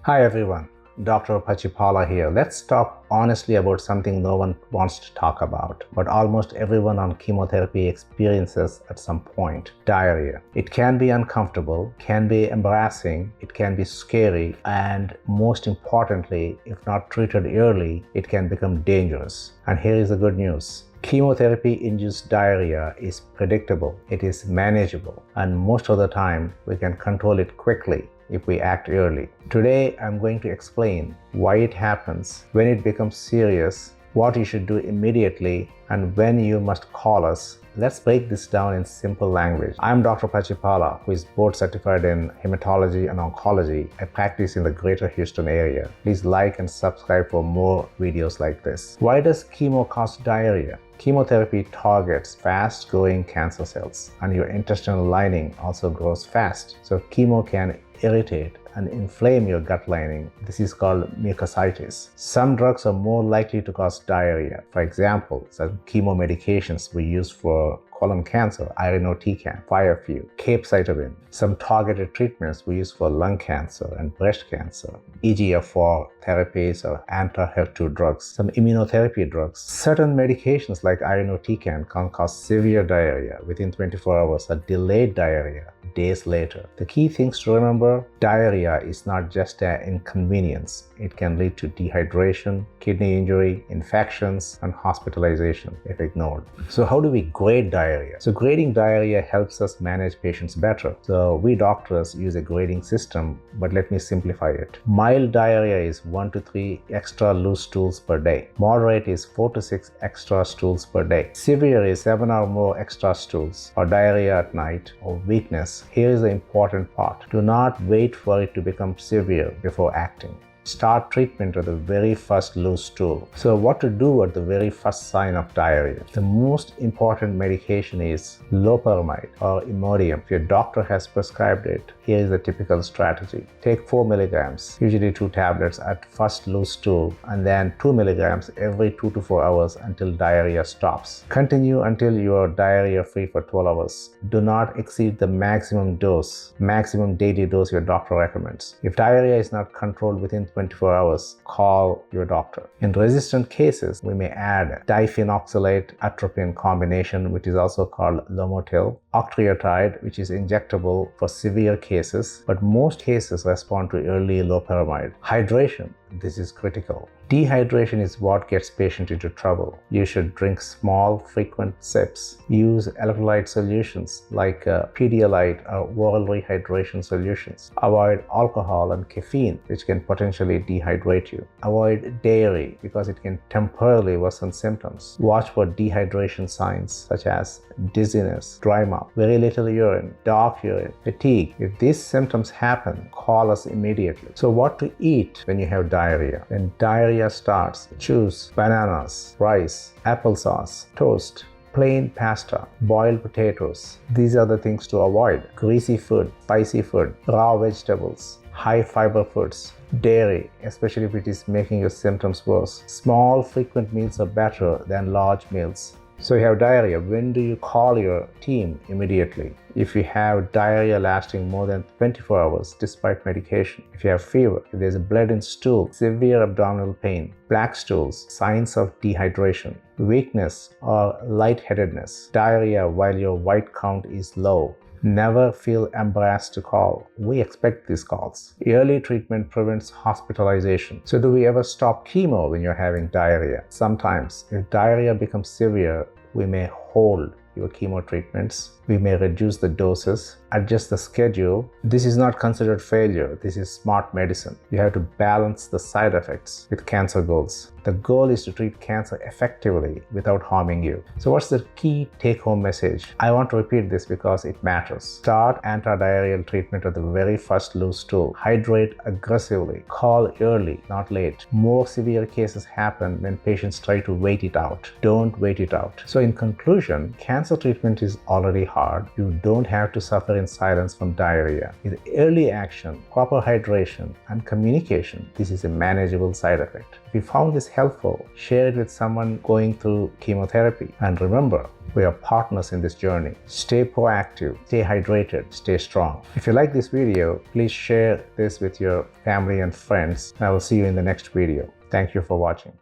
Hi everyone, Dr. Pachipala here. Let's talk honestly about something no one wants to talk about, but almost everyone on chemotherapy experiences at some point: diarrhea. It can be uncomfortable, can be embarrassing, it can be scary, and most importantly, if not treated early, it can become dangerous. And here is the good news. Chemotherapy-induced diarrhea is predictable, it is manageable, and most of the time we can control it quickly if we act early. Today, I'm going to explain why it happens, when it becomes serious, what you should do immediately, and when you must call us. Let's break this down in simple language. I'm Dr. Pachipala, who is board certified in hematology and oncology. I practice in the greater Houston area. Please like and subscribe for more videos like this. Why does chemo cause diarrhea? Chemotherapy targets fast-growing cancer cells, and your intestinal lining also grows fast. So chemo can irritate and inflame your gut lining. This is called mucositis. Some drugs are more likely to cause diarrhea. For example, some chemo medications we use for colon cancer, irinotecan, fire few, capecitabine. Some targeted treatments we use for lung cancer and breast cancer, EGFR therapies or anti-HER2 drugs, some immunotherapy drugs. Certain medications like irinotecan can cause severe diarrhea within 24 hours or delayed diarrhea days later. The key things to remember: diarrhea is not just an inconvenience. It can lead to dehydration, kidney injury, infections, and hospitalization if ignored. So how do we grade diarrhea? So grading diarrhea helps us manage patients better. So we doctors use a grading system, but let me simplify it. Mild diarrhea is 1 to 3 extra loose stools per day. Moderate is 4 to 6 extra stools per day. Severe is 7 or more extra stools, or diarrhea at night, or weakness. Here is the important part. Do not wait for it to become severe before acting. Start treatment at the very first loose stool. So what to do at the very first sign of diarrhea? The most important medication is loperamide or Imodium. If your doctor has prescribed it, here is the typical strategy. Take 4 milligrams, usually 2 tablets at first loose stool, and then 2 milligrams every 2 to 4 hours until diarrhea stops. Continue until you are diarrhea free for 12 hours. Do not exceed the maximum daily dose your doctor recommends. If diarrhea is not controlled within 24 hours, call your doctor. In resistant cases, we may add diphenoxylate atropine combination, which is also called Lomotil, octreotide, which is injectable for severe cases, but most cases respond to early loperamide. Hydration. This is critical. Dehydration is what gets patient into trouble. You should drink small, frequent sips. Use electrolyte solutions like Pedialyte or oral rehydration solutions. Avoid alcohol and caffeine, which can potentially dehydrate you. Avoid dairy because it can temporarily worsen symptoms. Watch for dehydration signs such as dizziness, dry mouth, very little urine, dark urine, fatigue. If these symptoms happen, call us immediately. So what to eat when you have diarrhea? When diarrhea starts, choose bananas, rice, applesauce, toast, plain pasta, boiled potatoes. These are the things to avoid. Greasy food, spicy food, raw vegetables, high fiber foods, dairy, especially if it is making your symptoms worse. Small, frequent meals are better than large meals. So you have diarrhea. When do you call your team? Immediately. If you have diarrhea lasting more than 24 hours despite medication, if you have fever, if there's blood in stool, severe abdominal pain, black stools, signs of dehydration, weakness or lightheadedness, diarrhea while your white count is low, never feel embarrassed to call. We expect these calls. Early treatment prevents hospitalization. So do we ever stop chemo when you're having diarrhea? Sometimes. If diarrhea becomes severe, we may hold your chemo treatments. We may reduce the doses, adjust the schedule. This is not considered failure. This is smart medicine. You have to balance the side effects with cancer goals. The goal is to treat cancer effectively without harming you. So what's the key take-home message? I want to repeat this because it matters. Start antidiarrheal treatment at the very first loose stool. Hydrate aggressively. Call early, not late. More severe cases happen when patients try to wait it out. Don't wait it out. So in conclusion, cancer treatment is already hard. You don't have to suffer in silence from diarrhea. With early action, proper hydration, and communication, this is a manageable side effect. If you found this helpful, share it with someone going through chemotherapy. And remember, we are partners in this journey. Stay proactive, stay hydrated, stay strong. If you like this video, please share this with your family and friends. I will see you in the next video. Thank you for watching.